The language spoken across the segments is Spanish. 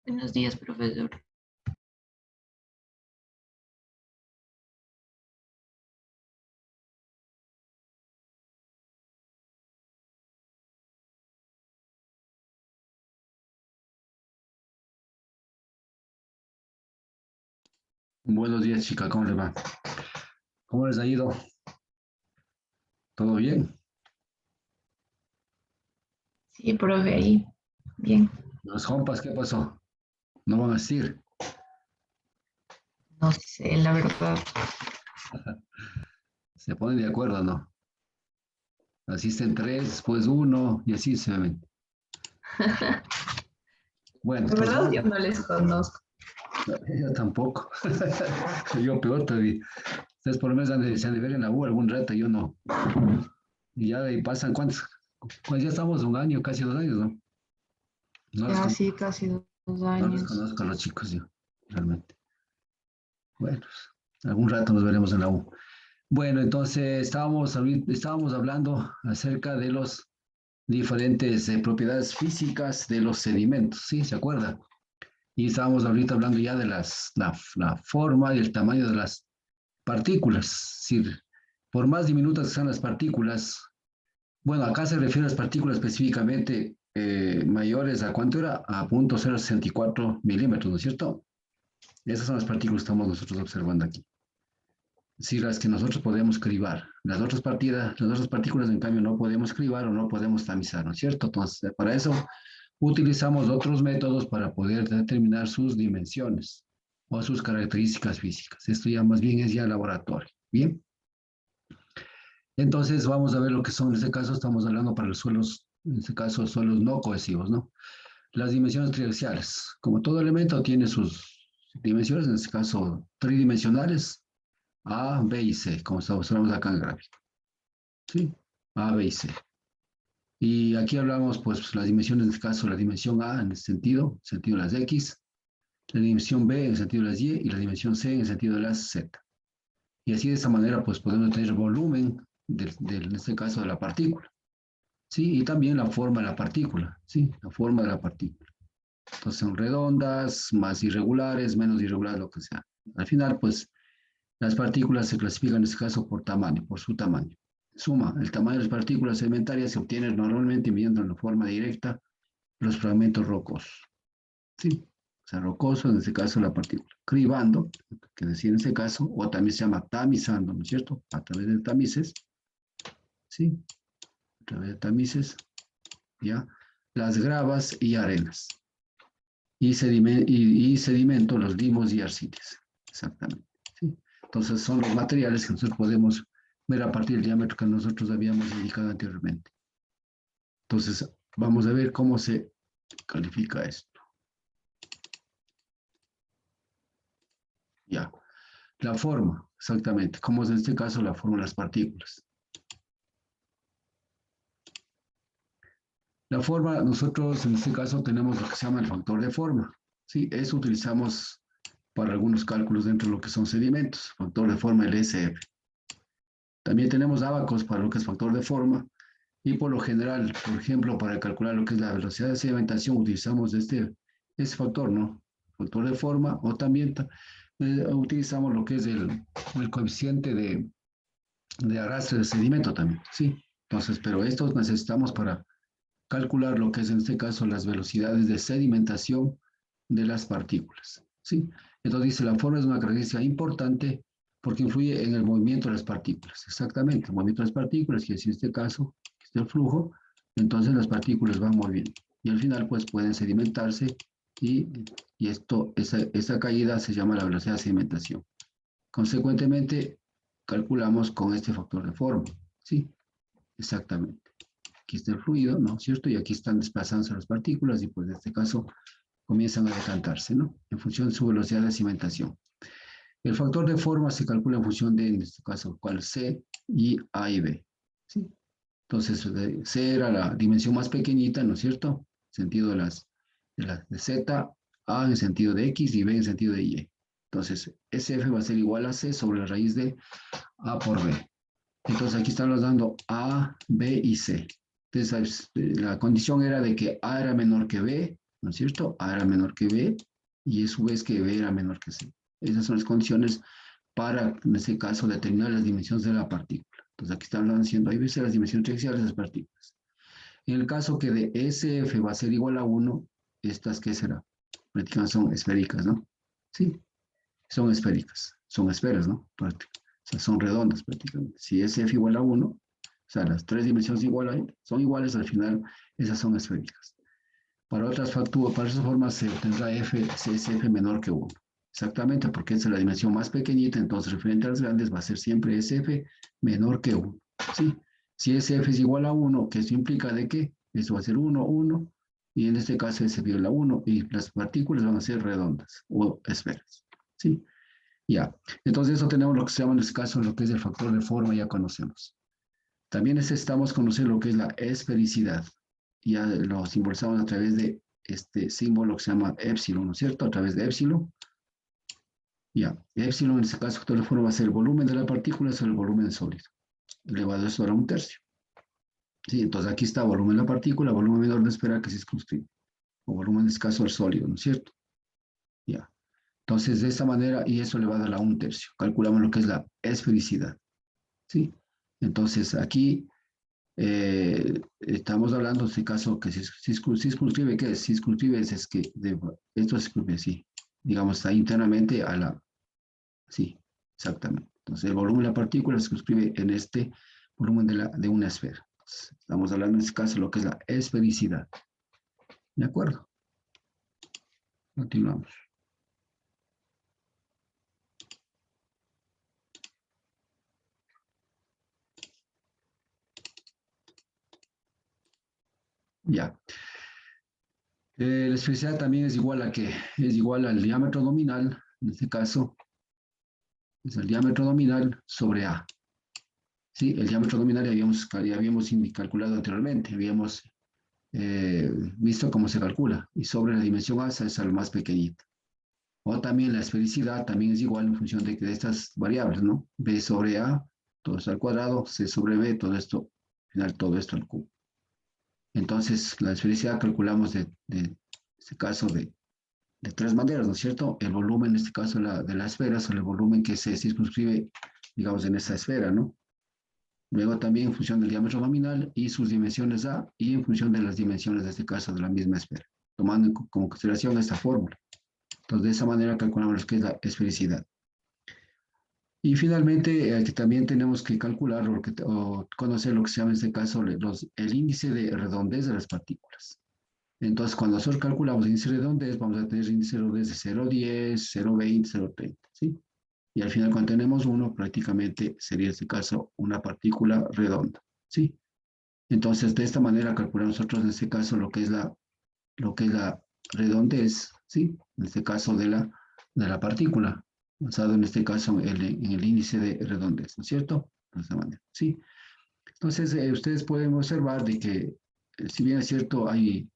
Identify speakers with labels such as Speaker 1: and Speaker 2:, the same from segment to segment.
Speaker 1: Buenos días, profesor.
Speaker 2: Buenos días, chica, ¿cómo les va? ¿Cómo les ha ido? ¿Todo bien?
Speaker 1: Sí, profe, ahí. Bien.
Speaker 2: Los compas, ¿qué pasó? ¿No van a asistir?
Speaker 1: No sé, la verdad.
Speaker 2: ¿Se ponen de acuerdo, no? Asisten tres, después uno, y así se ven. Bueno,
Speaker 1: La
Speaker 2: entonces
Speaker 1: verdad,
Speaker 2: vamos.
Speaker 1: yo no les conozco.
Speaker 2: Yo tampoco. Yo peor todavía. Ustedes por lo menos se han de ver en la U algún rato, yo no. Y ya de ahí pasan, ¿cuántos? Pues ya estamos un año, casi 2 años, ¿no? No los
Speaker 1: Ya
Speaker 2: conozco,
Speaker 1: sí, casi 2 años.
Speaker 2: a los chicos yo, realmente. Bueno, pues, algún rato nos veremos en la U. Bueno, entonces estábamos hablando acerca de los diferentes propiedades físicas de los sedimentos, ¿sí? ¿Se acuerda? Y estábamos ahorita hablando ya de la forma y el tamaño de las partículas. Es decir, por más diminutas que sean las partículas, bueno, acá se refiere a las partículas específicamente mayores a cuánto era, a 0.064 milímetros, ¿no es cierto? Esas son las partículas que estamos nosotros observando aquí. Si las que nosotros podemos cribar. Las otras partículas, en cambio, no podemos cribar o no podemos tamizar, ¿no es cierto? Entonces, para eso utilizamos otros métodos para poder determinar sus dimensiones o sus características físicas. Esto ya más bien es ya laboratorio. Bien, entonces vamos a ver lo que son, en este caso estamos hablando para los suelos, en este caso suelos no cohesivos, ¿no? Las dimensiones triaxiales. Como todo elemento tiene sus dimensiones, en este caso tridimensionales, A, B y C, como observamos acá en el gráfico. ¿Sí? A, B y C. Y aquí hablamos, pues, las dimensiones, en este caso, la dimensión A en el sentido de las X, la dimensión B en el sentido de las Y y la dimensión C en el sentido de las Z. Y así de esta manera, pues, podemos tener volumen, en este caso, de la partícula. ¿Sí? Y también la forma de la partícula. ¿Sí? La forma de la partícula. Entonces, son redondas, más irregulares, menos irregulares, lo que sea. Al final, pues, las partículas se clasifican en este caso por tamaño, por su tamaño. Suma, el tamaño de las partículas sedimentarias se obtiene normalmente midiendo en la forma directa los fragmentos rocosos. ¿Sí? O sea, rocoso, en este caso la partícula. Cribando, que decir en este caso, o también se llama tamizando, ¿no es cierto? A través de tamices, ¿sí? A través de tamices, ¿ya? Las gravas y arenas. Y sedimento, los limos y arcillas. Exactamente. ¿Sí? Entonces son los materiales que nosotros podemos ver a partir del diámetro que nosotros habíamos indicado anteriormente. Entonces, vamos a ver cómo se califica esto. Ya. La forma, exactamente. Como es en este caso la forma de las partículas. La forma, nosotros en este caso tenemos lo que se llama el factor de forma. ¿Sí? Eso utilizamos para algunos cálculos dentro de lo que son sedimentos. Factor de forma, el SF. También tenemos ábacos para lo que es factor de forma. Y por lo general, por ejemplo, para calcular lo que es la velocidad de sedimentación, utilizamos este factor, ¿no? Factor de forma, o también utilizamos lo que es el coeficiente de arrastre de sedimento también, ¿sí? Entonces, pero estos necesitamos para calcular lo que es en este caso las velocidades de sedimentación de las partículas, ¿sí? Entonces dice, la forma es una característica importante porque influye en el movimiento de las partículas. Exactamente, el movimiento de las partículas, que es en este caso, que es el flujo, entonces las partículas van moviendo. Y al final, pues, pueden sedimentarse y, esa caída se llama la velocidad de sedimentación. Consecuentemente, calculamos con este factor de forma, ¿sí? Exactamente. Aquí está el fluido, ¿no es cierto? Y aquí están desplazándose las partículas y pues en este caso comienzan a decantarse, ¿no? En función de su velocidad de cimentación. El factor de forma se calcula en función de, en este caso, cuál C y A y B, ¿sí? Entonces, C era la dimensión más pequeñita, ¿no es cierto? En sentido de Z, A en sentido de X y B en sentido de Y. Entonces, SF va a ser igual a C sobre la raíz de A por B. Entonces, aquí estamos dando A, B y C. Entonces, la condición era de que A era menor que B ¿no es cierto? A era menor que B y a su vez que B era menor que C. Esas son las condiciones para, en este caso, determinar las dimensiones de la partícula. Entonces aquí están diciendo, ahí ves las dimensiones triaxiales de las partículas. En el caso que de SF va a ser igual a 1, estas, ¿qué será? Prácticamente son esféricas, ¿no? Sí, son esféricas, son esferas, ¿no? O sea, son redondas prácticamente. Si SF igual a 1, o sea, las tres dimensiones son iguales, al final esas son esféricas. Para otras facturas, para esas formas se obtendrá CSF menor que 1. Exactamente, porque esa es la dimensión más pequeñita, entonces referente a las grandes va a ser siempre SF menor que 1. ¿Sí? Si SF es igual a 1, que eso implica de que esto va a ser 1, 1, y en este caso SF igual a 1, y las partículas van a ser redondas o esferas. ¿Sí? Ya. Entonces eso tenemos lo que se llama en este caso lo que es el factor de forma, ya conocemos. También necesitamos conocer lo que es la esfericidad. Ya lo simbolizamos a través de este símbolo que se llama épsilon, ¿no es cierto? A través de épsilon. Ya, épsilon en este caso, factor de forma va a ser el volumen de la partícula sobre el volumen sólido, elevado a esto a un tercio. Sí, entonces aquí está volumen de la partícula, volumen menor de esfera que se circunscribe, o volumen en este caso del sólido, ¿no es cierto? Ya, entonces de esta manera, y eso elevado a un tercio, calculamos lo que es la esfericidad. Sí, entonces aquí estamos hablando en este caso que circunscribe, ¿qué es? Circunscribe es que esto se circunscribe, sí, digamos, está internamente a la, sí, exactamente. Entonces el volumen de la partícula se circunscribe en este volumen de una esfera. Entonces, estamos hablando en este caso de lo que es la esfericidad. ¿De acuerdo? Continuamos. Ya. La esfericidad también es igual a ¿qué? Es igual al diámetro nominal, en este caso, es el diámetro nominal sobre A. Sí, el diámetro nominal ya habíamos calculado anteriormente, habíamos visto cómo se calcula, y sobre la dimensión A es lo más pequeñito. O también la esfericidad también es igual en función de estas variables, ¿no? B sobre A, todo esto al cuadrado, C sobre B, todo esto, al final todo esto al cubo. Entonces, la esfericidad calculamos de este caso de tres maneras, ¿no es cierto? El volumen, en este caso, de la esfera, sobre el volumen que se circunscribe, digamos, en esa esfera, ¿no? Luego también en función del diámetro nominal y sus dimensiones A, y en función de las dimensiones, de este caso, de la misma esfera, tomando como consideración esta fórmula. Entonces, de esa manera calculamos lo que es la esfericidad. Y finalmente, aquí también tenemos que calcular o conocer lo que se llama en este caso el índice de redondez de las partículas. Entonces, cuando nosotros calculamos el índice de redondez, vamos a tener índice de redondez de 0,10, 0,20, 0,30, ¿sí? Y al final, cuando tenemos 1, prácticamente sería en este caso una partícula redonda, ¿sí? Entonces, de esta manera calculamos nosotros en este caso lo que es la redondez, ¿sí? En este caso de la partícula, basado en este caso en el índice de redondez, ¿no es cierto? De esta manera, ¿sí? Entonces, ustedes pueden observar de que, si bien es cierto, hay,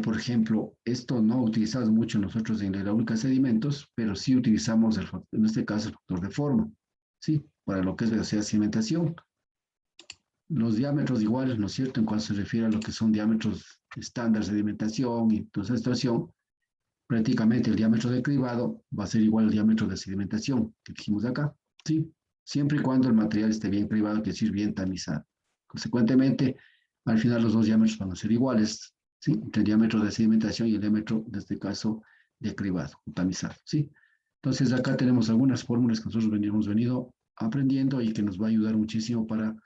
Speaker 2: por ejemplo, esto no utilizado mucho nosotros en la hidráulica de sedimentos, pero sí utilizamos, en este caso, el factor de forma, ¿sí? Para lo que es velocidad de sedimentación. Los diámetros iguales, ¿no es cierto? En cuanto se refiere a lo que son diámetros estándar de sedimentación y toda esa situación, prácticamente el diámetro de cribado va a ser igual al diámetro de sedimentación que dijimos acá, ¿sí? Siempre y cuando el material esté bien cribado, que decir bien tamizado. Consecuentemente, al final los dos diámetros van a ser iguales, ¿sí? Entre el diámetro de sedimentación y el diámetro, en este caso, de cribado, tamizado, ¿sí? Entonces, acá tenemos algunas fórmulas que nosotros hemos venido aprendiendo y que nos va a ayudar muchísimo para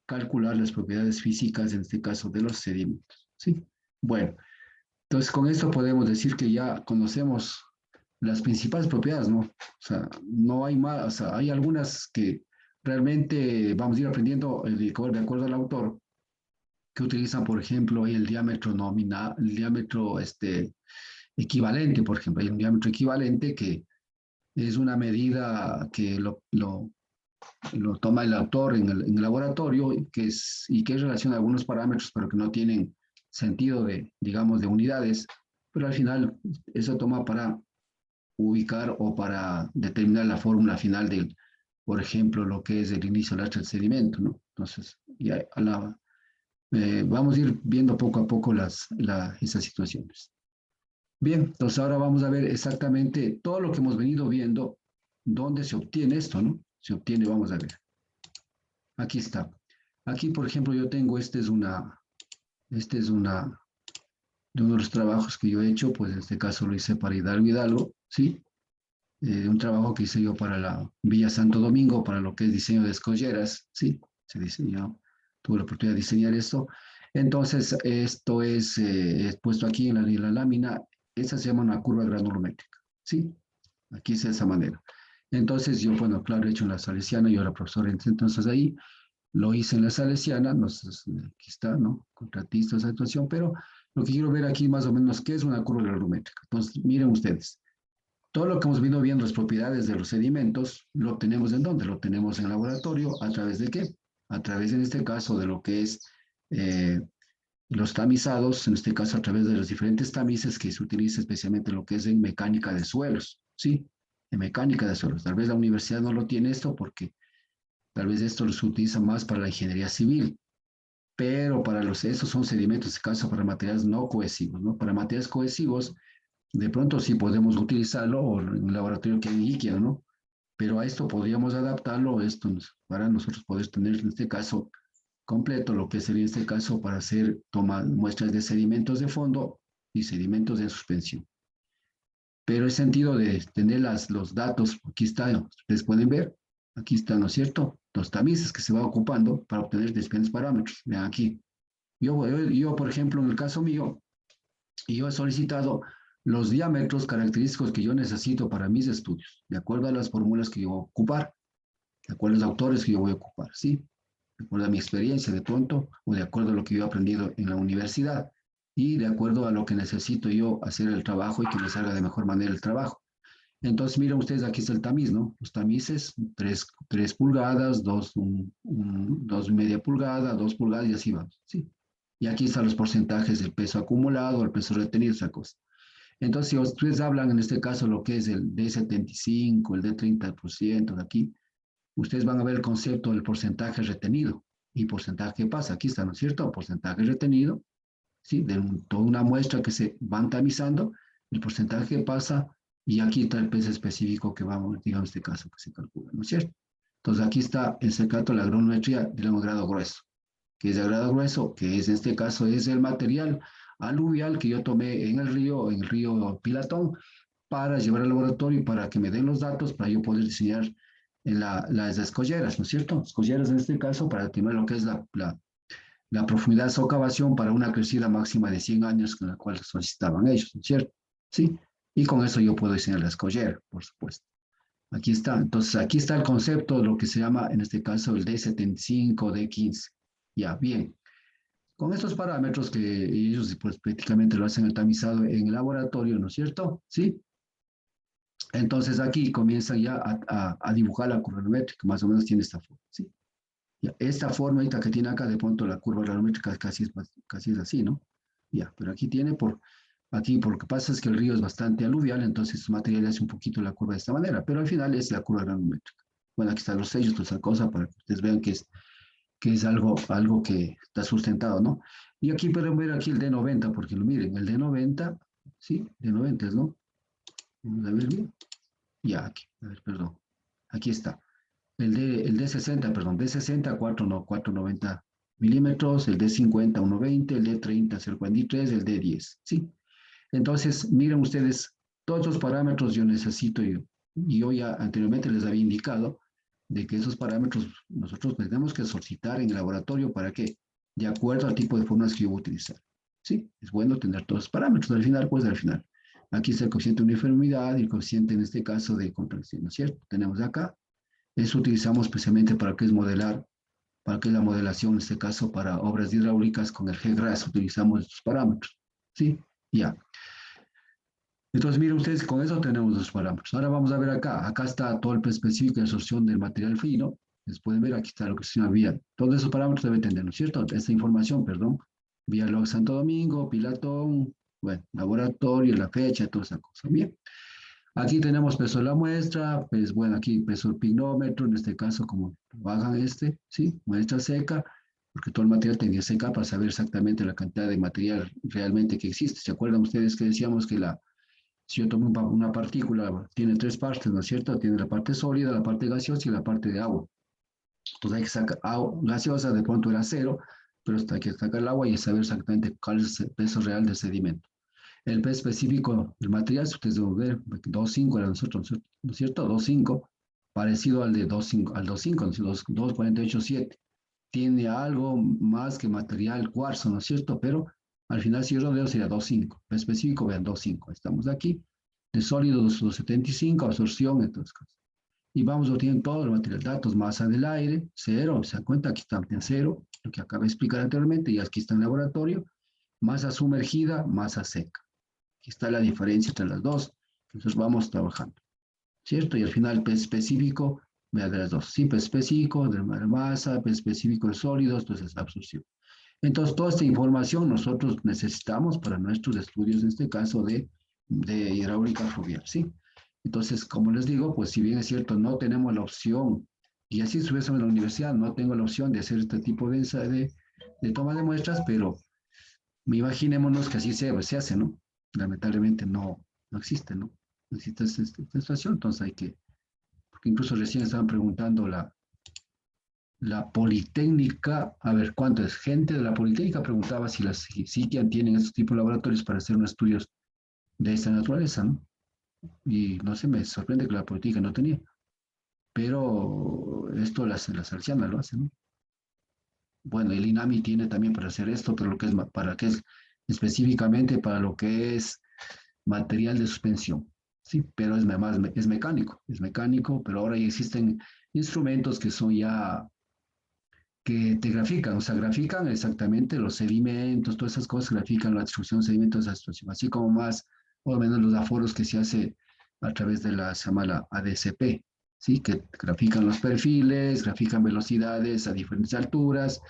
Speaker 2: calcular las propiedades físicas, en este caso, de los sedimentos, ¿sí? Bueno, entonces con esto podemos decir que ya conocemos las principales propiedades, ¿no? O sea, no hay más, o sea, hay algunas que realmente vamos a ir aprendiendo de acuerdo al autor, que utilizan, por ejemplo, el diámetro nominal, el diámetro equivalente, por ejemplo, hay un diámetro equivalente que es una medida que lo toma el autor en el laboratorio y que relaciona algunos parámetros, pero que no tienen sentido digamos, de unidades, pero al final eso toma para ubicar o para determinar la fórmula final por ejemplo, lo que es el inicio del sedimento, ¿no? Entonces, ya vamos a ir viendo poco a poco esas situaciones. Bien, entonces ahora vamos a ver exactamente todo lo que hemos venido viendo, dónde se obtiene esto, ¿no? Se obtiene, vamos a ver. Aquí está. Aquí, por ejemplo, yo tengo, de uno de los trabajos que yo he hecho, pues en este caso lo hice para Hidalgo, ¿sí? Un trabajo que hice yo para la Villa Santo Domingo, para lo que es diseño de escolleras, ¿sí? Se diseñó, tuve la oportunidad de diseñar esto. Entonces, esto es puesto aquí en la lámina, esa se llama una curva granulométrica, ¿sí? Aquí es de esa manera. Entonces, yo, bueno, claro, he hecho en la Salesiana, yo era profesor, entonces ahí lo hice en la Salesiana, no sé, aquí está, ¿no? Contratista esa actuación, pero lo que quiero ver aquí más o menos, ¿qué es una curva granulométrica? Entonces, miren ustedes, todo lo que hemos venido viendo, las propiedades de los sedimentos, lo tenemos ¿en dónde? Lo tenemos en el laboratorio, ¿a través de qué? A través, en este caso, de lo que es los tamizados, en este caso a través de los diferentes tamices que se utiliza especialmente lo que es en mecánica de suelos, ¿sí? En mecánica de suelos. Tal vez la universidad no lo tiene esto porque tal vez esto se utiliza más para la ingeniería civil, pero para esos son sedimentos, en este caso para materiales no cohesivos, ¿no? Para materiales cohesivos, de pronto sí podemos utilizarlo o en un laboratorio que hay líquido, ¿no? Pero a esto podríamos adaptarlo, para nosotros poder tener en este caso completo, lo que sería en este caso para hacer tomar muestras de sedimentos de fondo y sedimentos de suspensión. Pero el sentido de tener los datos, aquí está, ustedes pueden ver, aquí está, ¿no es cierto? Los tamices que se va ocupando para obtener diferentes parámetros. Vean aquí. Yo, por ejemplo, en el caso mío, yo he solicitado los diámetros característicos que yo necesito para mis estudios, de acuerdo a las fórmulas que yo voy a ocupar, de acuerdo a los autores que yo voy a ocupar, ¿sí? De acuerdo a mi experiencia de pronto, o de acuerdo a lo que yo he aprendido en la universidad, y de acuerdo a lo que necesito yo hacer el trabajo y que me salga de mejor manera el trabajo. Entonces, miren ustedes, aquí está el tamiz, ¿no? Los tamices, 3 pulgadas, 2 media pulgada, 2 pulgadas y así vamos, ¿sí? Y aquí están los porcentajes del peso acumulado, el peso retenido, esa cosa. Entonces, si ustedes hablan en este caso lo que es el D75, el D30% de aquí, ustedes van a ver el concepto del porcentaje retenido. ¿Y porcentaje qué pasa? Aquí está, ¿no es cierto? Porcentaje retenido, ¿sí? De toda una muestra que se van tamizando, el porcentaje que pasa, y aquí está el peso específico que vamos, digamos, en este caso, que se calcula, ¿no es cierto? Entonces, aquí está el secreto de la granulometría de grado grueso, que es de grado grueso, que es en este caso es el material aluvial que yo tomé en el río Pilatón, para llevar al laboratorio y para que me den los datos para yo poder diseñar las escolleras, ¿no es cierto? Escolleras en este caso para estimar lo que es la profundidad de socavación para una crecida máxima de 100 años con la cual solicitaban ellos, ¿no es cierto? Sí, y con eso yo puedo diseñar la escollera, por supuesto. Aquí está, entonces aquí está el concepto de lo que se llama en este caso el D75, D15. Ya, bien. Con estos parámetros que ellos pues prácticamente lo hacen el tamizado en el laboratorio, ¿no es cierto? Sí. Entonces aquí comienzan ya a dibujar la curva granulométrica, más o menos tiene esta forma, ¿sí? Ya, esta forma ahorita que tiene acá de pronto la curva granulométrica casi es así, ¿no? Ya, pero aquí aquí por lo que pasa es que el río es bastante aluvial, entonces su material hace un poquito la curva de esta manera, pero al final es la curva granulométrica. Bueno, aquí están los sellos, toda esa cosa, para que ustedes vean que es algo que está sustentado, ¿no? Y aquí pueden ver aquí el D90, porque lo miren, el D90, ¿sí? D90 es, ¿no? Vamos a ver bien. Ya, aquí, a ver, perdón. Aquí está. El D60, perdón, D60, 490 milímetros, el D50, 120, el D30, 043, el D10, ¿sí? Entonces, miren ustedes, todos los parámetros yo necesito, y yo ya anteriormente les había indicado de que esos parámetros nosotros tenemos que solicitar en el laboratorio para que, de acuerdo al tipo de formas que yo voy a utilizar, ¿sí? Es bueno tener todos los parámetros, al final, pues al final. Aquí está el coeficiente de uniformidad y el coeficiente en este caso de contracción, ¿no es cierto? Tenemos acá. Eso utilizamos especialmente para que es modelar, para que es la modelación, en este caso para obras hidráulicas con el GRAS, utilizamos estos parámetros, ¿sí? Ya. Entonces, miren ustedes, con eso tenemos los parámetros. Ahora vamos a ver acá. Acá está todo el peso específico de absorción del material fino. Ustedes pueden ver, aquí está lo que se llama vía. Todos esos parámetros deben tener, ¿no es cierto? Esta información, perdón. Vía log Santo Domingo, Pilatón, bueno, laboratorio, la fecha, toda esa cosa. Bien. Aquí tenemos peso de la muestra, pues bueno, aquí peso del pignómetro, en este caso como bajan ¿sí? Muestra seca, porque todo el material tenía que secar para saber exactamente la cantidad de material realmente que existe. ¿Se acuerdan ustedes que decíamos que si yo tomo una partícula, tiene tres partes, ¿no es cierto? Tiene la parte sólida, la parte gaseosa y la parte de agua. Entonces hay que sacar agua gaseosa, de pronto era cero, pero hay que sacar el agua y saber exactamente cuál es el peso real del sedimento. El peso específico del material, si ustedes deben ver, 2,5 era nosotros, ¿no es cierto? 2,5, parecido al de 2,5, al 2,5, 2,48,7. Tiene algo más que material cuarzo, ¿no es cierto? Pero al final, si yo rodeo, sería 2,5. El específico, vean, 2,5. Estamos aquí. De sólido, 2,75, absorción, entonces. Y vamos obteniendo todo el material. Datos, masa del aire, cero. Se dan cuenta, aquí está en cero, lo que acabo de explicar anteriormente, y aquí está en laboratorio. Masa sumergida, masa seca. Aquí está la diferencia entre las dos. Entonces vamos trabajando, ¿cierto? Y al final, P específico, vea de las dos. Sí, P específico, de masa, P específico de sólidos, entonces absorción. Entonces, toda esta información nosotros necesitamos para nuestros estudios, en este caso de hidráulica fluvial, ¿sí? Entonces, como les digo, pues si bien es cierto, no tenemos la opción, y así estuviese en la universidad, no tengo la opción de hacer este tipo de toma de muestras, pero imaginémonos que así se hace, ¿no? Lamentablemente no existe, ¿no? No existe esta situación, entonces hay que, porque incluso recién estaban preguntando la Politécnica, a ver, ¿cuánto es? Gente de la Politécnica preguntaba si tienen estos tipos de laboratorios para hacer unos estudios de esta naturaleza, ¿no? Y no sé, me sorprende que la Politécnica no tenía. Pero esto las salesianas lo hacen, ¿no? Bueno, el INAMI tiene también para hacer esto, pero para que es específicamente para lo que es material de suspensión, ¿sí? Pero es mecánico, pero ahora ya existen instrumentos que son ya que te grafican, o sea, grafican exactamente los sedimentos, todas esas cosas, grafican la distribución de sedimentos de esa situación, así como más o menos los aforos que se hace a través de se llama la ADCP, ¿sí? Que grafican los perfiles, grafican velocidades a diferentes alturas,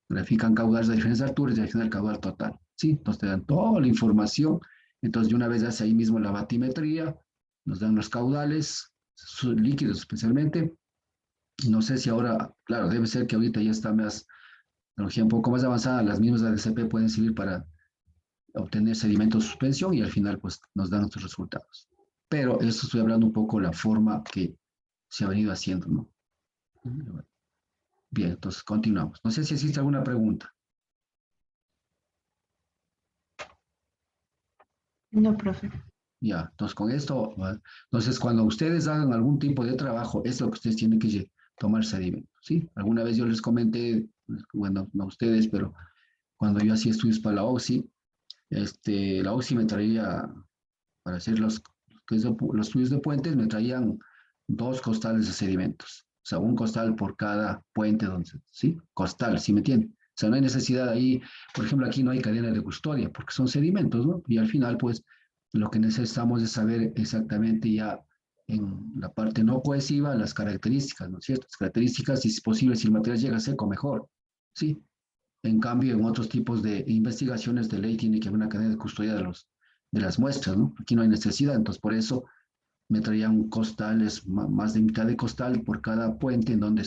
Speaker 2: grafican caudales a diferentes alturas y al final el caudal total, ¿sí? Entonces te dan toda la información, entonces de una vez hace ahí mismo la batimetría, nos dan los caudales, líquidos especialmente. No sé si ahora, claro, debe ser que ahorita ya está más, tecnología un poco más avanzada, las mismas ADCP pueden servir para obtener sedimentos de suspensión y al final pues nos dan nuestros resultados. Pero eso estoy hablando un poco de la forma que se ha venido haciendo, ¿no? Bien, entonces continuamos. No sé si existe alguna pregunta.
Speaker 1: No, profe.
Speaker 2: Ya, entonces con esto, entonces cuando ustedes hagan algún tipo de trabajo, es lo que ustedes tienen que tomar sedimento, ¿sí? Alguna vez yo les comenté, bueno, no ustedes, pero cuando yo hacía estudios para la OXI, la OXI me traía, para hacer los estudios de puentes, me traían 2 costales de sedimentos. O sea, un costal por cada puente, ¿sí? Costal, ¿sí me entienden? O sea, no hay necesidad ahí, por ejemplo, aquí no hay cadena de custodia, porque son sedimentos, ¿no? Y al final, pues, lo que necesitamos es saber exactamente ya en la parte no cohesiva las características, ¿no es cierto? Las características, si es posible, si el material llega a seco, mejor, ¿sí? En cambio, en otros tipos de investigaciones de ley tiene que haber una cadena de custodia de las muestras, ¿no? Aquí no hay necesidad, entonces por eso me traían costales, más de mitad de costal por cada puente en donde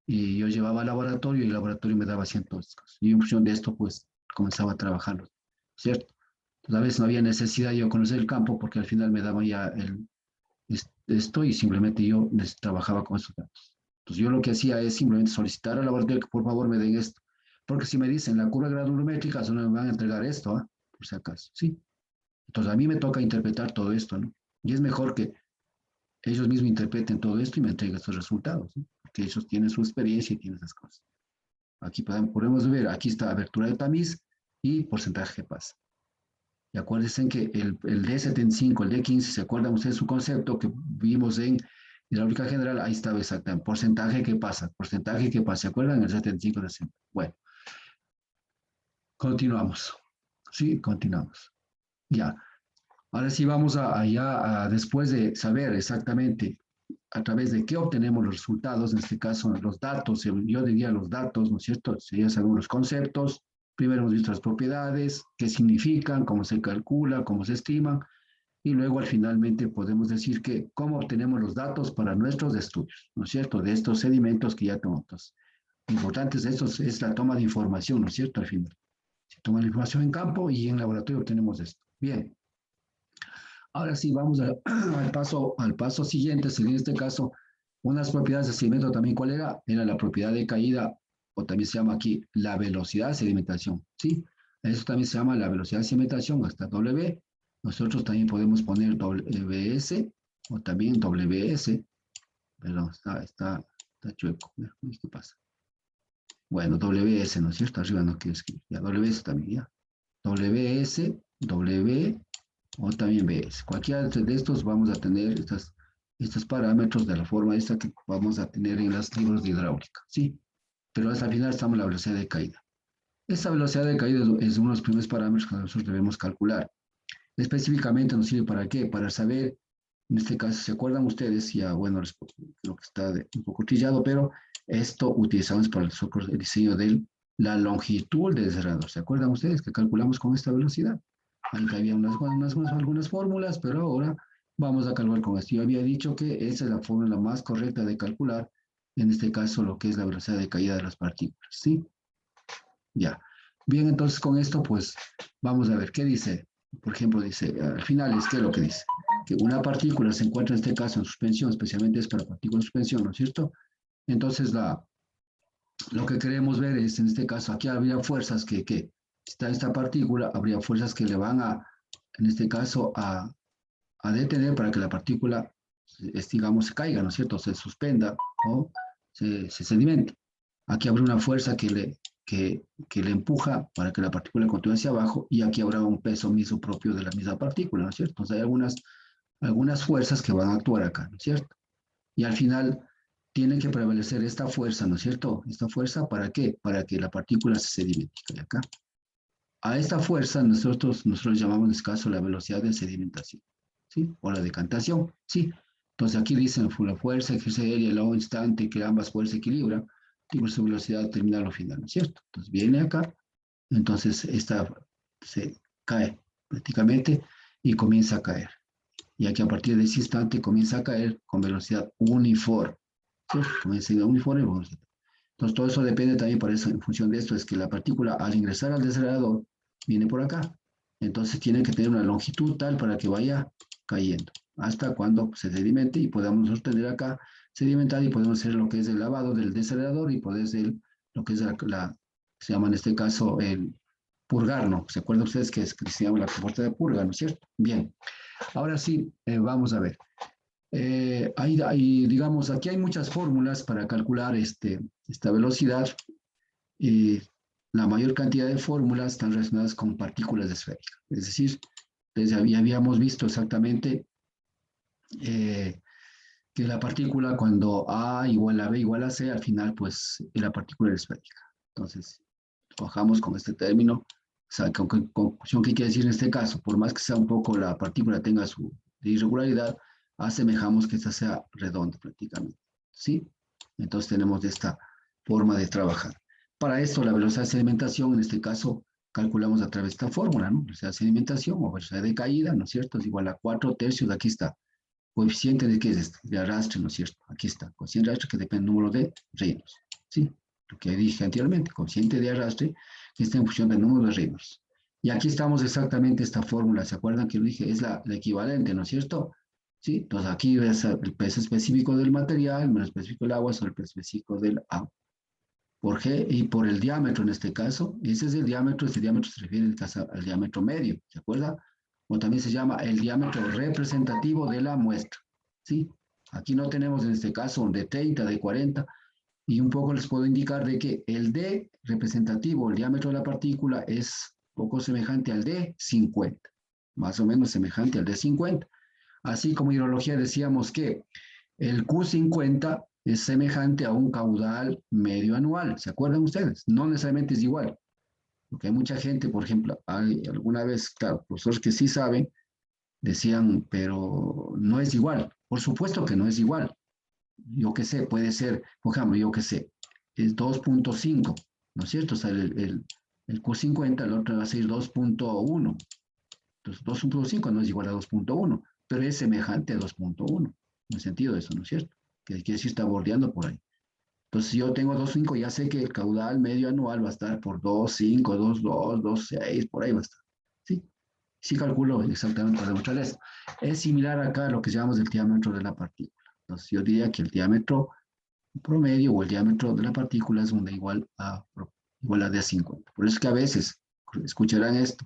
Speaker 2: y yo llevaba al laboratorio y el laboratorio me daba cientos. Y en función de esto, pues comenzaba a trabajarlo, ¿cierto? Entonces, a veces no había necesidad yo conocer el campo porque al final me daba ya esto y simplemente yo trabajaba con esos datos. Entonces yo lo que hacía es simplemente solicitar al laboratorio que por favor me den esto. Porque si me dicen la curva granulométrica, solo me van a entregar esto, ¿ah? Por si acaso, ¿sí? Entonces a mí me toca interpretar todo esto, ¿no? Y es mejor que ellos mismos interpreten todo esto y me entreguen estos resultados, ¿no? Porque ellos tienen su experiencia y tienen esas cosas. Aquí podemos ver, aquí está abertura de tamiz y porcentaje que pasa. Y acuérdense que el D75, el D15, ¿se acuerdan ustedes su concepto que vimos en hidráulica general? Ahí estaba exactamente, porcentaje que pasa, ¿se acuerdan? El 75 de siempre. Bueno, continuamos. Sí, continuamos. Ya. Ahora sí vamos después de saber exactamente a través de qué obtenemos los resultados, en este caso los datos, yo diría los datos, ¿no es cierto? Ya sabemos los conceptos, primero hemos visto las propiedades, qué significan, cómo se calcula, cómo se estiman, y luego al finalmente podemos decir que cómo obtenemos los datos para nuestros estudios, ¿no es cierto? De estos sedimentos que ya tenemos. Lo importante es esto, es la toma de información, ¿no es cierto? Al final. Se toma la información en campo y en laboratorio obtenemos esto. Bien. Ahora sí, vamos al paso siguiente, en este caso, unas propiedades de sedimento también, ¿cuál era? Era la propiedad de caída, o también se llama aquí la velocidad de sedimentación, ¿sí? Eso también se llama la velocidad de sedimentación, hasta W. Nosotros también podemos poner WS, o también WS, perdón, está chueco, ¿qué pasa? Bueno, WS, ¿no es cierto? Arriba no quiero escribir, ya, WS también, ya. WS, W, o también BS. Cualquiera de estos vamos a tener estos parámetros de la forma esta que vamos a tener en los libros de hidráulica, ¿sí? Pero hasta el final estamos en la velocidad de caída. Esta velocidad de caída es uno de los primeros parámetros que nosotros debemos calcular. Específicamente nos sirve para qué? Para saber, en este caso, ¿se acuerdan ustedes? Ya, bueno, lo que está un poco trillado, pero esto utilizamos para el diseño de la longitud del desarrollador. ¿Se acuerdan ustedes que calculamos con esta velocidad? Ahí había algunas fórmulas, pero ahora vamos a calcular con esto. Yo había dicho que esa es la fórmula más correcta de calcular, en este caso, lo que es la velocidad de caída de las partículas, ¿sí? Ya. Bien, entonces con esto, pues, vamos a ver qué dice. Por ejemplo, dice, al final ¿qué es lo que dice? Que una partícula se encuentra en este caso en suspensión, especialmente es para partículas en suspensión, ¿no es cierto? Entonces, lo que queremos ver es, en este caso, aquí habría fuerzas que está esta partícula, habría fuerzas que le van en este caso, a detener para que la partícula, digamos, se caiga, ¿no es cierto? Se suspenda o se sedimente. Aquí habrá una fuerza que le empuja para que la partícula continúe hacia abajo y aquí habrá un peso mismo propio de la misma partícula, ¿no es cierto? Entonces hay algunas fuerzas que van a actuar acá, ¿no es cierto? Y al final tiene que prevalecer esta fuerza, ¿no es cierto? Esta fuerza, ¿para qué? Para que la partícula se sedimente. Acá. A esta fuerza nosotros llamamos en este caso la velocidad de sedimentación, ¿sí? O la decantación, ¿sí? Entonces aquí dicen la fuerza ejerce ella el lado instante que ambas fuerzas equilibran y por su velocidad terminal o final, ¿no es cierto? Entonces viene acá, entonces esta se cae prácticamente y comienza a caer. Y aquí a partir de ese instante comienza a caer con velocidad uniforme, ¿sí? Comienza a uniforme. Entonces todo eso depende también, por eso, en función de esto, es que la partícula al ingresar al desacelerador viene por acá. Entonces tiene que tener una longitud tal para que vaya cayendo hasta cuando se sedimente y podamos sostener acá sedimentar y podemos hacer lo que es el lavado del desacelerador y poder hacer lo que es se llama en este caso el purgar, ¿no? ¿Se acuerdan ustedes que se llama la compuesta de purga, ¿no es cierto? Bien, ahora sí, vamos a ver. Digamos, aquí hay muchas fórmulas para calcular esta velocidad y la mayor cantidad de fórmulas están relacionadas con partículas esféricas. Es decir, ya habíamos visto exactamente que la partícula cuando A igual a B igual a C, al final pues la partícula es esférica. Entonces, trabajamos con este término. O sea, conclusión, ¿qué quiere decir en este caso? Por más que sea un poco la partícula tenga su irregularidad, asemejamos que esta sea redonda prácticamente, ¿sí? Entonces tenemos esta forma de trabajar. Para esto, la velocidad de sedimentación, en este caso, calculamos a través de esta fórmula, ¿no? Velocidad de sedimentación o velocidad de caída, ¿no es cierto? Es igual a 4/3, aquí está. Coeficiente de qué es este? De arrastre, ¿no es cierto? Aquí está. Coeficiente de arrastre que depende del número de reinos, ¿sí? Lo que dije anteriormente, coeficiente de arrastre que está en función del número de reinos. Y aquí estamos exactamente esta fórmula, ¿se acuerdan que lo dije? Es la equivalente, ¿no es cierto? ¿Sí? Entonces aquí es el peso específico del material, menos específico del agua, sobre el peso específico del agua. Por G y por el diámetro en este caso. Ese es el diámetro, este diámetro se refiere en este caso al diámetro medio, ¿se acuerda? O también se llama el diámetro representativo de la muestra, ¿sí? Aquí no tenemos en este caso de 30, de 40, y un poco les puedo indicar de que el D representativo, el diámetro de la partícula, es poco semejante al D 50, más o menos semejante al D 50. Así como hidrología decíamos que el Q50 es semejante a un caudal medio anual, ¿se acuerdan ustedes? No necesariamente es igual, porque hay mucha gente, por ejemplo, alguna vez, claro, profesores que sí saben, decían, pero no es igual. Por supuesto que no es igual. Yo qué sé, puede ser, por ejemplo, yo qué sé, es 2.5, ¿no es cierto? O sea, el Q50, el otro va a ser 2.1. Entonces, 2.5 no es igual a 2.1, pero es semejante a 2.1. En el sentido de eso, ¿no es cierto? Que quiere decir está bordeando por ahí. Entonces, si yo tengo 2,5, ya sé que el caudal medio anual va a estar por 2,5, 2,2, 2,6, por ahí va a estar. ¿Sí? Sí calculo exactamente para demostrar eso. Es similar acá a lo que llamamos el diámetro de la partícula. Entonces, yo diría que el diámetro promedio o el diámetro de la partícula es igual a D 50. Por eso es que a veces, escucharán esto,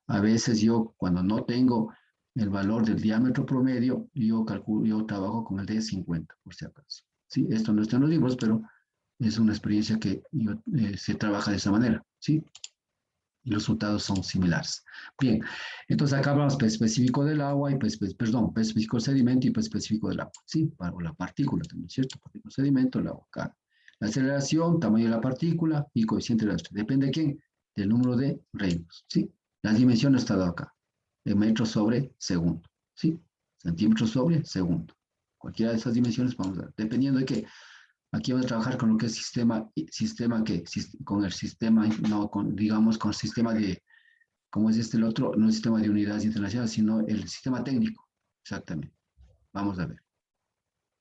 Speaker 2: a veces yo cuando no tengo el valor del diámetro promedio, yo trabajo con el D 50, por si acaso. ¿Sí? Esto no está en los libros, pero es una experiencia que se trabaja de esa manera. ¿Sí? Y los resultados son similares. Bien, entonces acá hablamos P específico del agua y P específico del sedimento y P específico del agua, ¿sí? O la partícula también, ¿cierto? Partícula, sedimento, el agua, acá. La aceleración, tamaño de la partícula y coeficiente de la estrella. ¿Depende de quién? Del número de Reynolds, ¿sí? Las dimensiones están acá. De metros sobre segundo, ¿sí? Centímetros sobre segundo. Cualquiera de esas dimensiones vamos a ver. Dependiendo de qué. Aquí vamos a trabajar con lo que es con el sistema, no, digamos, con el sistema de, ¿cómo es el otro? No el sistema de unidades internacionales, sino el sistema técnico. Exactamente. Vamos a ver.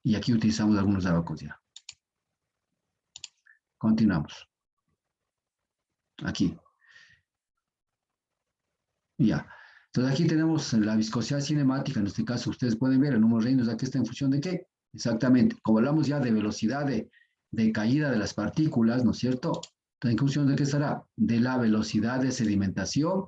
Speaker 2: Y aquí utilizamos algunos abacos ya. Continuamos. Aquí. Ya. Entonces aquí tenemos la viscosidad cinemática. En este caso, ustedes pueden ver el número de Reynolds. Aquí está en función de qué. Exactamente. Como hablamos ya de velocidad de caída de las partículas, ¿no es cierto? ¿En función de qué estará? De la velocidad de sedimentación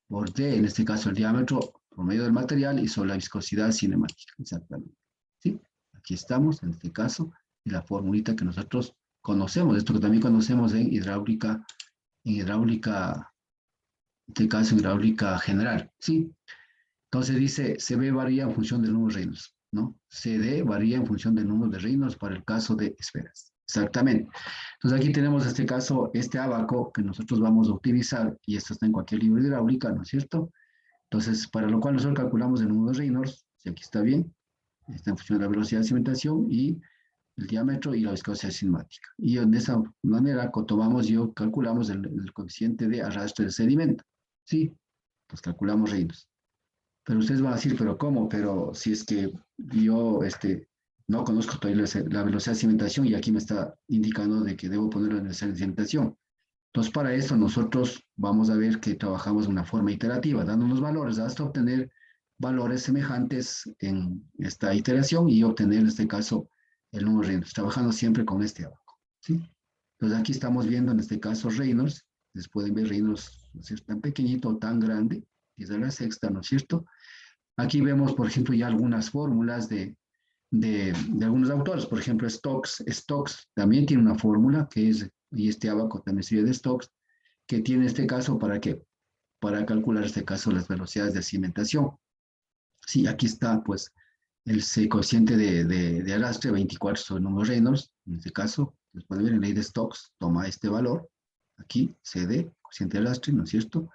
Speaker 2: por D, en este caso el diámetro promedio del material, y sobre la viscosidad cinemática. Exactamente. ¿Sí? Aquí estamos, en este caso, y la formulita que nosotros conocemos, esto que también conocemos en hidráulica, en este caso en hidráulica general. ¿Sí? Entonces dice, CB varía en función del número de Reynolds, ¿no? CD varía en función del número de Reynolds para el caso de esferas. Exactamente. Entonces aquí tenemos este caso, este abaco que nosotros vamos a utilizar, y esto está en cualquier libro de hidráulica, ¿no es cierto? Entonces, para lo cual nosotros calculamos el número de Reynolds, si aquí está bien, está en función de la velocidad de cimentación y el diámetro y la viscosidad cinemática. Y de esa manera calculamos el coeficiente de arrastre del sedimento. ¿Sí? Pues calculamos Reynolds. Pero ustedes van a decir, ¿pero cómo? Pero si es que yo no conozco todavía la velocidad de cimentación y aquí me está indicando de que debo poner la velocidad de cimentación. Entonces, para esto nosotros vamos a ver que trabajamos de una forma iterativa, dando los valores hasta obtener valores semejantes en esta iteración y obtener, en este caso, el número de Reynolds, trabajando siempre con este abaco. ¿Sí? Entonces, aquí estamos viendo, en este caso, Reynolds. Ustedes pueden ver Reynolds, ¿no es cierto?, tan pequeñito o tan grande, 10 a la sexta, ¿no es cierto? Aquí vemos, por ejemplo, ya algunas fórmulas de algunos autores. Por ejemplo, Stokes también tiene una fórmula que es, y este abaco también sería de Stokes, que tiene este caso para qué? Para calcular este caso las velocidades de cimentación. Sí, aquí está pues el cociente de arrastre 24 sobre el número Reynolds. En este caso, les pueden ver en la ley de Stokes, toma este valor, aquí CD, cociente de arrastre, ¿no es cierto?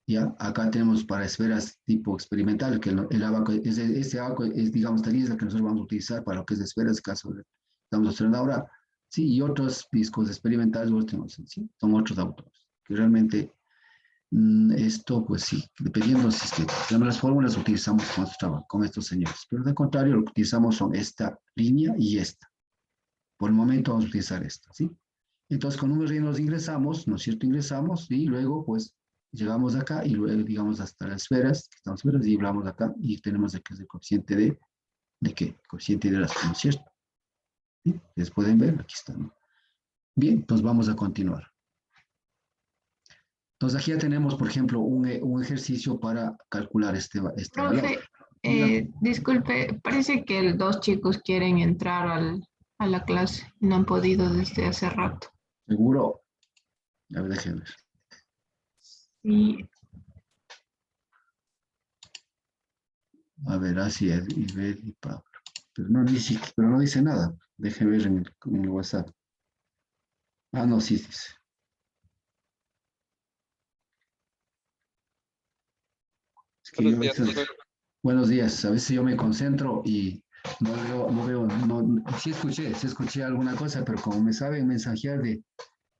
Speaker 2: Ya, acá tenemos para esferas tipo experimental, que el abaco, este abaco es, digamos, tal es la que nosotros vamos a utilizar para lo que es de esferas, caso de, estamos observando ahora, sí, y otros discos experimentales, ¿sí? Son otros autores, que realmente esto, pues sí, dependiendo si es que tenemos las fórmulas, utilizamos con estos señores, pero de contrario, lo que utilizamos son esta línea y esta. Por el momento vamos a utilizar esta, ¿sí? Entonces, con números nos ingresamos, ¿no es cierto? Ingresamos y luego, pues, llegamos acá y luego, digamos, hasta las esferas, que estamos esferas, y hablamos acá y tenemos aquí el coeficiente ¿de qué? Coeficiente de las, ¿no es cierto? ¿Sí? Ustedes pueden ver, aquí está, ¿no? Bien, pues vamos a continuar. Entonces, aquí ya tenemos, por ejemplo, un ejercicio para calcular este valor.
Speaker 1: Profe, disculpe, parece que dos chicos quieren entrar a la clase y no han podido desde hace rato.
Speaker 2: ¿Seguro? A ver, déjenme ver.
Speaker 1: Sí,
Speaker 2: A ver, así es, y Pablo. Pero no dice nada. Déjenme ver en el WhatsApp. Ah, no, sí dice. Es que
Speaker 3: Buenos
Speaker 2: yo a
Speaker 3: días,
Speaker 2: veces,
Speaker 3: profe.
Speaker 2: buenos días, a veces yo me concentro y sí escuché alguna cosa, pero como me saben mensajear de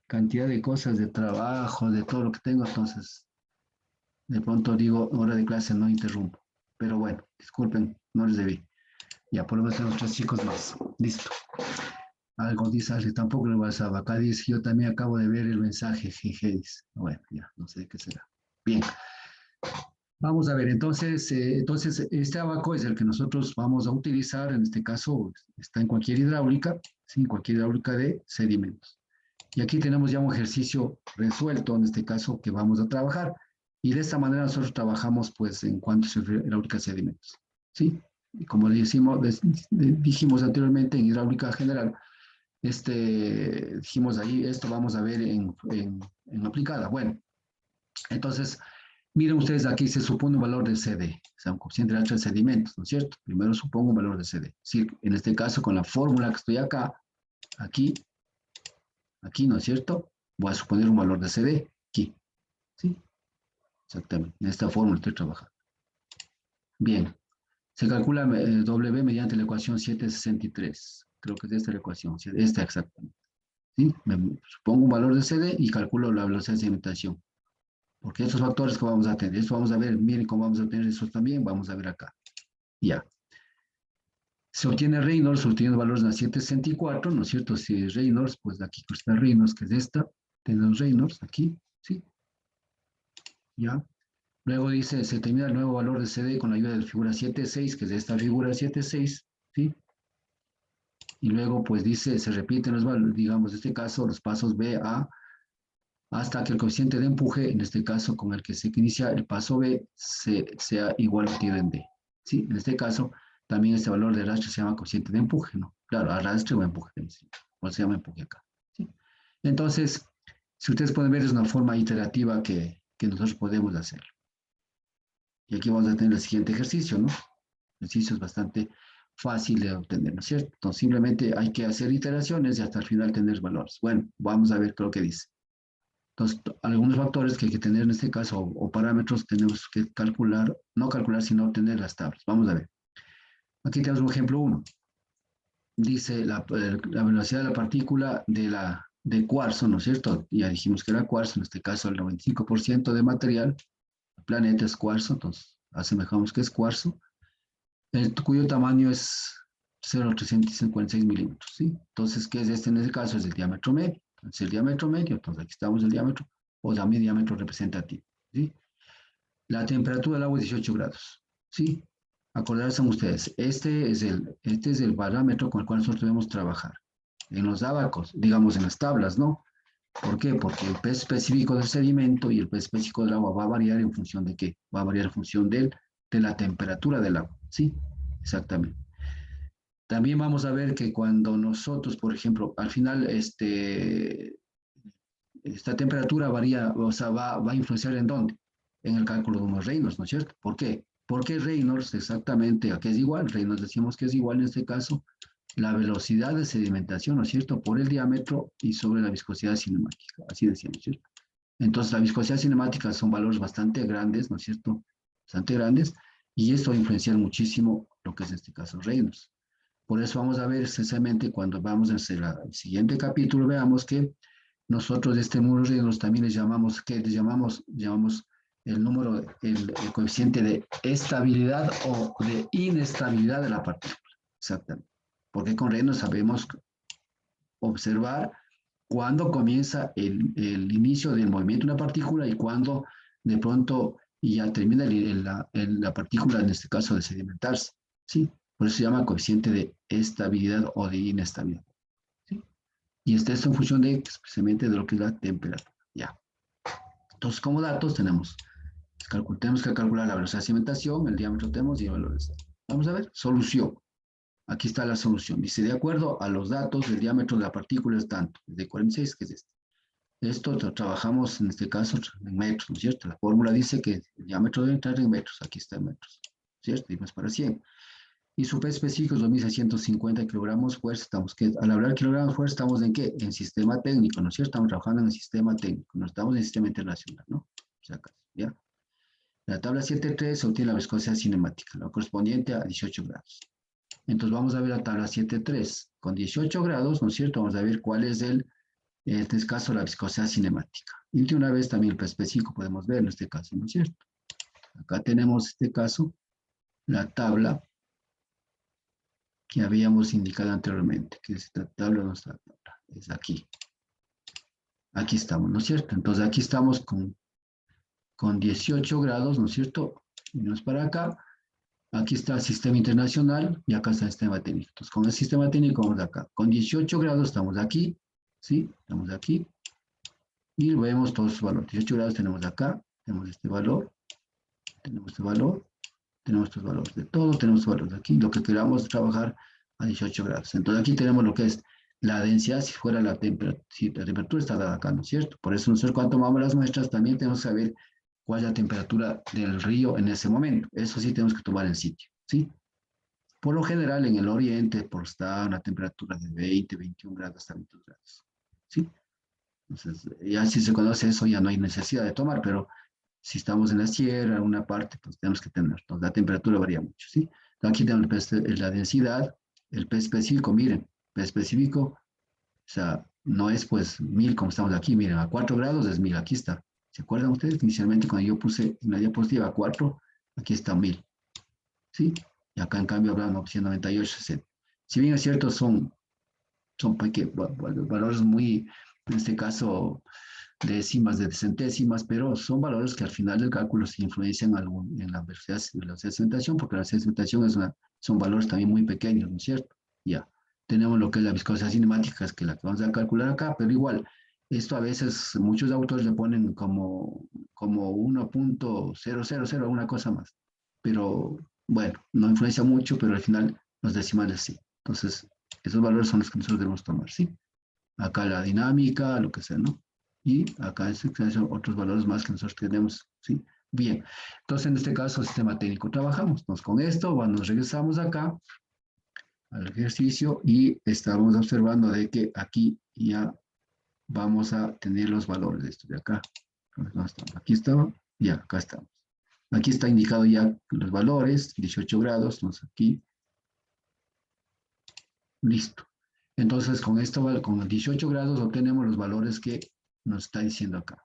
Speaker 2: cantidad de cosas, de trabajo, de todo lo que tengo, entonces de pronto digo, hora de clase no interrumpo. Pero bueno, disculpen, no les debí. Ya por lo menos tenemos 3 chicos más. Listo. Algo dice, Ale, tampoco le WhatsApp. Acá dice, yo también acabo de ver el mensaje, jeje, dice. Bueno, ya, no sé qué será. Bien, vamos a ver, entonces este abaco es el que nosotros vamos a utilizar, en este caso está en cualquier hidráulica, ¿sí? En cualquier hidráulica de sedimentos. Y aquí tenemos ya un ejercicio resuelto, en este caso, que vamos a trabajar. Y de esta manera nosotros trabajamos, pues, en cuanto a hidráulica de sedimentos, ¿sí? Y como dijimos anteriormente en hidráulica general, dijimos ahí, esto vamos a ver en aplicada. Bueno, entonces, miren ustedes, aquí se supone un valor de CD, o sea, un coeficiente de sedimentos, ¿no es cierto? Primero supongo un valor de CD. Sí, en este caso, con la fórmula que estoy acá, aquí, ¿no es cierto? Voy a suponer un valor de CD, aquí, ¿sí? Exactamente, en esta fórmula estoy trabajando. Bien, se calcula W mediante la ecuación 763. Creo que es esta la ecuación, esta exactamente. ¿Sí? Me supongo un valor de CD y calculo la velocidad de sedimentación. Porque estos factores que vamos a tener, esto vamos a ver, miren cómo vamos a obtener eso también, vamos a ver acá. Ya. Se obtiene Reynolds, obteniendo valores en la 764, ¿no es cierto? Si es Reynolds, pues aquí está Reynolds, que es esta. Tenemos Reynolds aquí, ¿sí? Ya. Luego dice, se determina el nuevo valor de CD con la ayuda de la figura 7.6, que es esta figura 7.6, ¿sí? Y luego, pues dice, se repiten los valores, digamos, en este caso, los pasos B, A, hasta que el coeficiente de empuje, en este caso con el que se inicia el paso B, sea igual a tiro en D. ¿Sí? En este caso, también este valor de arrastre se llama coeficiente de empuje, ¿no? Claro, arrastre o empuje, o se llama empuje acá. ¿Sí? Entonces, si ustedes pueden ver, es una forma iterativa que nosotros podemos hacer. Y aquí vamos a tener el siguiente ejercicio, ¿no? El ejercicio es bastante fácil de obtener, ¿no es cierto? Entonces, simplemente hay que hacer iteraciones y hasta el final tener valores. Bueno, vamos a ver qué es lo que dice. Entonces, algunos factores que hay que tener en este caso, o parámetros, tenemos que calcular, no calcular, sino obtener las tablas. Vamos a ver. Aquí tenemos un ejemplo 1. Dice la velocidad de la partícula de cuarzo, ¿no es cierto? Ya dijimos que era cuarzo, en este caso el 95% de material, el planeta es cuarzo, entonces asemejamos que es cuarzo, cuyo tamaño es 0,356 milímetros, ¿sí? Entonces, ¿qué es este en este caso? Es el diámetro medio. Entonces, el diámetro medio, entonces aquí estamos el diámetro, o también diámetro representativo, ¿sí? La temperatura del agua es 18 grados, ¿sí? Acordarse ustedes, este es el parámetro con el cual nosotros debemos trabajar. En los abacos, digamos en las tablas, ¿no? ¿Por qué? Porque el peso específico del sedimento y el peso específico del agua va a variar en función de qué? Va a variar en función de la temperatura del agua, ¿sí? Exactamente. También vamos a ver que cuando nosotros, por ejemplo, al final, esta temperatura varía, o sea, va a influenciar en dónde? En el cálculo de unos Reynolds, ¿no es cierto? ¿Por qué? Porque Reynolds exactamente, ¿a qué es igual? Reynolds decimos que es igual en este caso la velocidad de sedimentación, ¿no es cierto? Por el diámetro y sobre la viscosidad cinemática, así decíamos, ¿cierto? Entonces, la viscosidad cinemática son valores bastante grandes, ¿no es cierto? Bastante grandes, y esto va a influenciar muchísimo lo que es en este caso Reynolds. Por eso vamos a ver precisamente cuando vamos a hacer el siguiente capítulo, veamos que nosotros este muro Reynolds también les llamamos, ¿qué? Les llamamos el número, el coeficiente de estabilidad o de inestabilidad de la partícula. Exactamente. Porque con Reynolds sabemos observar cuándo comienza el inicio del movimiento de una partícula y cuándo de pronto ya termina la partícula, en este caso, de sedimentarse. ¿Sí? Por eso se llama coeficiente de estabilidad o de inestabilidad. ¿Sí? Y esto en función de, especialmente de lo que es la temperatura. Ya. Entonces, como datos tenemos que calcular la velocidad de sedimentación, el diámetro tenemos y el valor de Z. Vamos a ver, solución. Aquí está la solución. Dice, de acuerdo a los datos, el diámetro de la partícula es tanto, de 46, que es este. Esto lo trabajamos en este caso en metros, ¿no es cierto? La fórmula dice que el diámetro debe entrar en metros, aquí está en metros, ¿cierto? Y más para 100. Y su peso específico es 2.650 kilogramos fuerza. Al hablar de kilogramos fuerza, ¿estamos en qué? En sistema técnico, ¿no es cierto? Estamos trabajando en el sistema técnico, no estamos en el sistema internacional, ¿no? O sea, ¿ya? La tabla 7.3 se obtiene la viscosidad cinemática, la correspondiente a 18 grados. Entonces vamos a ver la tabla 7.3 con 18 grados, ¿no es cierto? Vamos a ver cuál es en este caso, la viscosidad cinemática. Y de una vez también el peso específico podemos ver en este caso, ¿no es cierto? Acá tenemos, en este caso, la tabla que habíamos indicado anteriormente, que esta tabla no está, es aquí. Aquí estamos, ¿no es cierto? Entonces aquí estamos con 18 grados, ¿no es cierto? Venimos para acá. Aquí está el sistema internacional y acá está el sistema técnico. Entonces, con el sistema técnico vamos acá. Con 18 grados estamos aquí, ¿sí? Estamos aquí. Y vemos todos los valores. 18 grados tenemos acá, tenemos este valor, tenemos este valor, tenemos estos valores. De todo tenemos valores aquí. Lo que queramos trabajar a 18 grados. Entonces, aquí tenemos lo que es la densidad si fuera la temperatura. Si la temperatura está dada acá, ¿no es cierto? Por eso nosotros cuando tomamos las muestras también tenemos que saber cuál es la temperatura del río en ese momento. Eso sí tenemos que tomar en sitio, ¿sí? Por lo general, en el oriente, por estar a una temperatura de 20, 21 grados hasta 22 grados, ¿sí? Entonces, ya si se conoce eso, ya no hay necesidad de tomar, pero si estamos en la sierra, en una parte, pues tenemos que tener. Entonces, la temperatura varía mucho, ¿sí? Entonces, aquí tenemos la densidad, el P específico, miren, P específico, o sea, no es pues 1000 como estamos aquí, miren, a 4 grados es 1000, aquí está. ¿Se acuerdan ustedes? Inicialmente cuando yo puse en la diapositiva a 4, aquí está 1000, ¿sí? Y acá en cambio hablan 998, 60. Si bien es cierto, son valores muy, en este caso, décimas de centésimas, pero son valores que al final del cálculo se influencian en la velocidad de sedimentación, porque la sedimentación son valores también muy pequeños, ¿no es cierto? Ya, tenemos lo que es la viscosidad cinemática, que es la que vamos a calcular acá, pero igual, esto a veces muchos autores le ponen como 1.000, alguna cosa más, pero bueno, no influencia mucho, pero al final los decimales sí. Entonces, esos valores son los que nosotros debemos tomar, ¿sí? Acá la dinámica, lo que sea, ¿no? Y acá son otros valores más que nosotros tenemos, ¿sí? Bien, entonces en este caso, sistema técnico trabajamos. Entonces con esto, bueno, nos regresamos acá al ejercicio y estamos observando de que aquí ya vamos a tener los valores de esto de acá. Aquí estaba, ya, acá estamos. Aquí está indicado ya los valores, 18 grados, entonces aquí, listo. Entonces, con esto, con 18 grados, obtenemos los valores que nos está diciendo acá.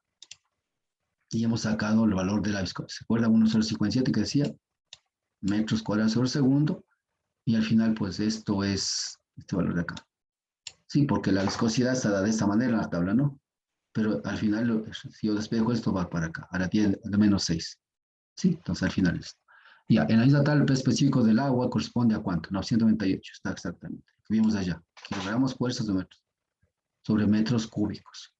Speaker 2: Y hemos sacado el valor de la viscosidad. ¿Se acuerdan? 1,057 que decía metros cuadrados sobre segundo. Y al final, pues esto es este valor de acá. Sí, porque la viscosidad está dada de esta manera en la tabla, ¿no? Pero al final, si yo despejo esto, va para acá, a la 10 de menos 6. Sí, entonces al final esto. Ya, en la isla tal, el peso específico del agua corresponde a cuánto? 998, está exactamente. Lo que vimos allá. Kilogramos fuerzas de metros sobre metros cúbicos.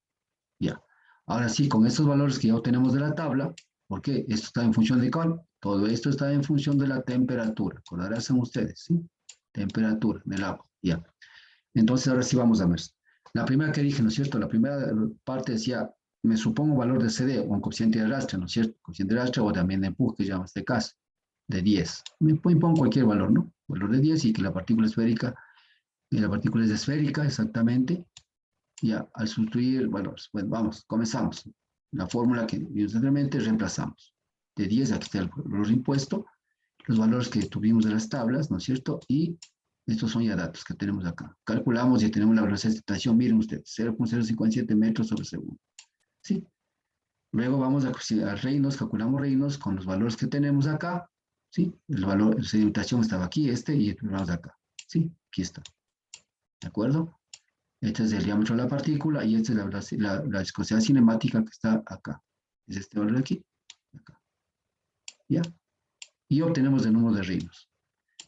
Speaker 2: Ya. Ahora sí, con estos valores que ya obtenemos de la tabla, ¿por qué? Esto está en función de cuál. Todo esto está en función de la temperatura. Acordarán ustedes, ¿sí? Temperatura del agua. Ya. Entonces, ahora sí vamos a ver. La primera que dije, ¿no es cierto? La primera parte decía, me supongo valor de CD o un coeficiente de arrastre, ¿no es cierto? Coeficiente de arrastre o también de empuje, que se llama este caso, de 10. Me pongo cualquier valor, ¿no? Valor de 10 y que la partícula esférica, y la partícula es esférica, exactamente. Ya, al sustituir valores. Bueno, vamos, comenzamos. La fórmula que vimos anteriormente reemplazamos. De 10, aquí está el valor impuesto, los valores que tuvimos de las tablas, ¿no es cierto? Y estos son ya datos que tenemos acá. Calculamos y tenemos la velocidad de estación, miren ustedes, 0.057 metros sobre segundo. ¿Sí? Luego vamos a reinos, calculamos reinos con los valores que tenemos acá. ¿Sí? El valor de sedimentación estaba aquí, y vamos acá. ¿Sí? Aquí está. ¿De acuerdo? Este es el diámetro de la partícula y esta es la viscosidad cinemática que está acá. Es este valor de aquí. Acá. ¿Ya? Y obtenemos el número de reinos.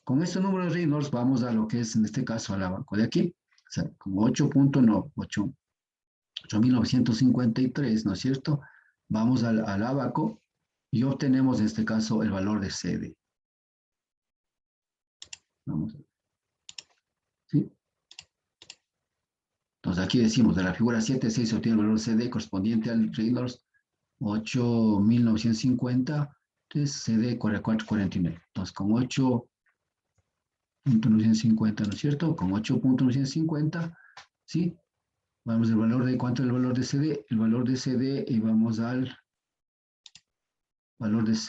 Speaker 2: Con este número de reinos vamos a lo que es en este caso al abaco de aquí. O sea, como 8.953, ¿no es cierto? Vamos al abaco y obtenemos en este caso el valor de CD. Vamos a ver. ¿Sí? Entonces aquí decimos, de la figura 7.6 se obtiene el valor CD correspondiente al Reynolds 8.950, entonces CD 449. Entonces con 8.950, ¿no es cierto? Con 8.950, ¿sí? Vamos al valor de, ¿cuánto es el valor de CD? El valor de CD y vamos al valor de CD.